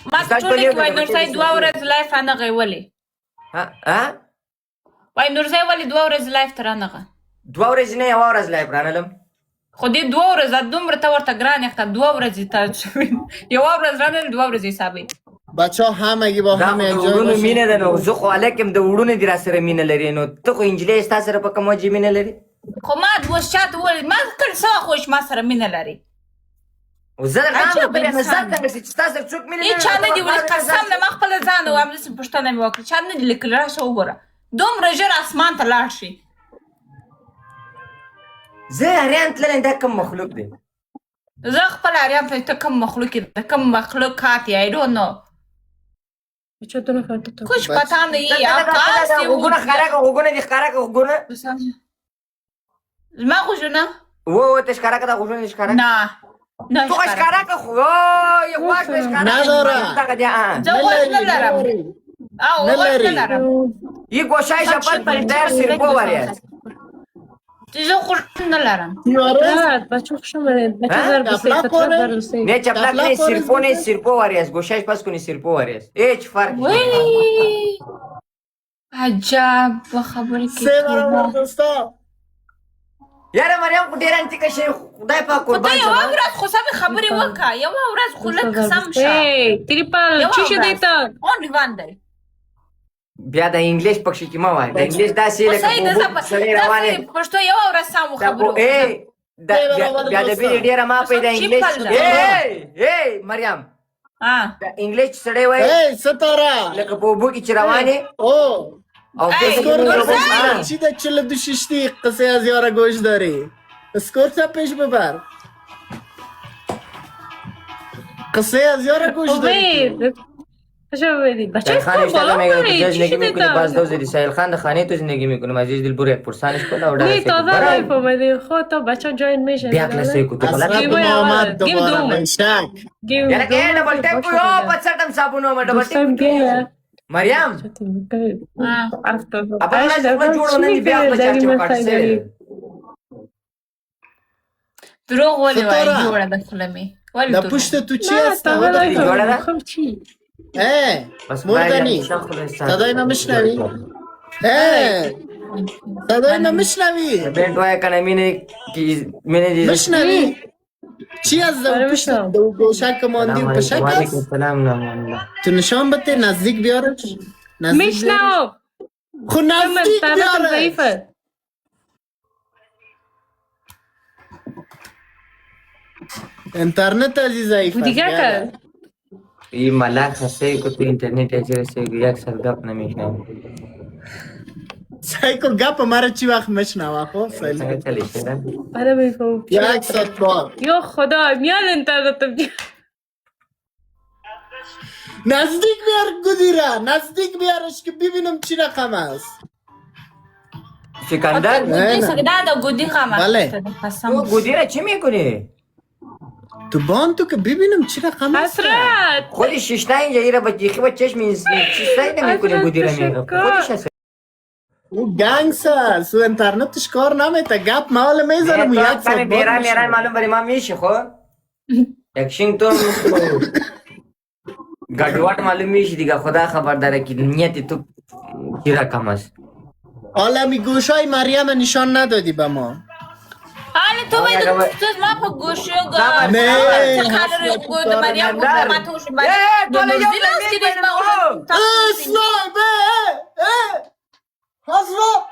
ما ته ټولې کې وای نورزی 2 ورځې لایف رانغی ولې وای نورزی ولې 2 ورځې لایف ته رانغه 2 ورځې نه 1 ورځ لایف رانلم خو دې 2 ورځې دومره ته ورته ګران یخته 2 ورځې ته 1 ورځ رانل 2 ورځې حسابي بچه ها همگی با هم انجای وړونو باشید. مینه ده نو زه خو هلک یم د وړونو دې را سره مینه لري نو ته خو نجلۍ ستا سره په کوم وجې مینه لري خو ما اوس چاته وویل ما کله څه خوش ما سره مینه لري زه درته وایم خبرې نه زه درته چې ستا سره څوک مینه لري هېچا نه دي ویلي قسم نه ما خپله ځان ته وایم داسې پوښتنه مې وکړه چا نه دي لیکلي راشه وګوره دومره ژر اسمان ته لاړ شي زه اریان تللی دا کوم مخلوق دی زه خپل اریان ته ته کوم مخلوق یې د کوم مخلوقات یې I don't know कुछ पता नहीं आप कहाँ से غوږونه ښکاره کړه غوږونه دې ښکاره کړه غوږونه زما غوږونه ته ښکاره کړه دا غوږونه دې ښکاره نه نه تو خو ښکاره کړه خو یې غوږ دې ښکاره نداره. زه غوږ نه لرم او غوږ نه لرم یه گوشای شپل در سرپو واریست زه غوږ نه لرم بچه خوشم برید بچه زر بسید نه چپلک نه سرپو نه سرپو واریست گوشایش پس کنی سرپو واریست هیچ فرق وی عجب و خبری که سه برابر دوستا یاره مریم خو ډېر انتیکه شی خدای پاک خو ته قربان یوه شم ورځ خو سمې خبرې وکړه یوه ورځ خو لږ سم شه تریپل چی شده تا only one day بیا د انګلیش پکښې کې مه وایه د انګلیش داسې لکه سړی روانې پښتو یوه ورځ سم خبرې بیا د بیرې ډېره ما پی د انګلیش مریم د انګلیش سړی وایي ای ستاره لکه په اوبو کې چې روانې او او چی ده 42 قصه از یارا گوش داری اسکور تا پیش ببر قصه از یارا گوش داری کجا بدی بچه ساحل خان اشتغل میگه که زندگی میکنه باز دوزی ساحل خان خانه تو زندگی میکنه عزیز دل برو یک پرسانش کنه و نه تازه رای فهمیدی خود تا بچه جاین میشه بیا کلاسه کو تو اصلا محمد دوباره منشک یعنی که ڈبل ٹیپ کو یو پچھٹم صابونو میں ڈبل ٹیپ مریم اپنا څنګه جوړونه دی بیا په چارچو کاټسه دروغ ولې وایي جوړه د خوله مې ولې دا پشت تو چی است مردنی صدای ما میشنوی صدای ما میشنوی بنت وای کنه مینه میشنوی چی از دو پشت دو گوشک ماندی و پشک است سلام نه تو نشان بده نزدیک بیارش میشنو خو نزدیک بیارش इंटरनेट عزیزایی دیگه کرد این ملاک هسته که تو اینترنت اجازه سه یک سر گپ نمیشنم سعی کن گپ مرا چی وقت میشنوه خب څنګه چلی شده آره بیفهم یک ساعت بار یا خدا میاد اینترنت نزدیک بیار گدیره نزدیک بیارش که ببینم چی رقم است سکندر دا د ګودي خامه بله تو گودیره چی میکنی؟ تو بان تو که ببینم چی رقم است حسرت خودی ششتا اینجا ایره با جیخی با چشم چیستایی نمیکنی گودیره میگه خودش هست او گنگس است او انترنتش کار نمیته گپ محال میزنم و یک ساعت بیران میران معلوم بری ما میشه خو یکشین تو گډوډ معلوم میشه دیگه خدا خبر داره که نیت تو چی رقم است حالا می گوشای مریم نشان ندادی به ما حالا تو باید ما په ګوشو نه د مریم ګوډه ما ته وشو باید اسلام حضرت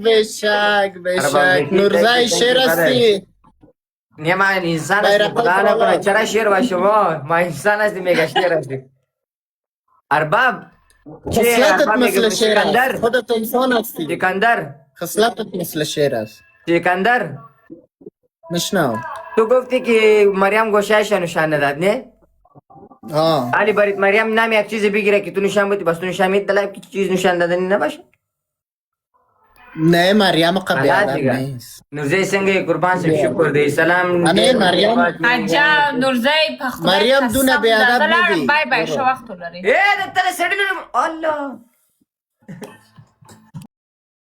بشک نورزای شیر هستی نه ما انسان هستی خدا نکنه چرا شیر باشه ما انسان هستی میگه شیر هستی ارباب خصلتت مثل شیر است خودت انسان هستی سکندر خصلتت مثل شیر است سکندر مشنو تو گفتی که مریم گوشایش نشان نداد نه علی برید مریم نام یک چیز بگیره که تو نشان بدی بس تو نشان میدی دلایب که چیز نشان دادنی نباشه نه مریم قبل آدم نیست نورزی څنګه قربان شم شکر دی سلام نه مریم عجب نورزی په خدای مریم دونه بی ادب ندی بای بای شو وخت لري اے د تل سړی الله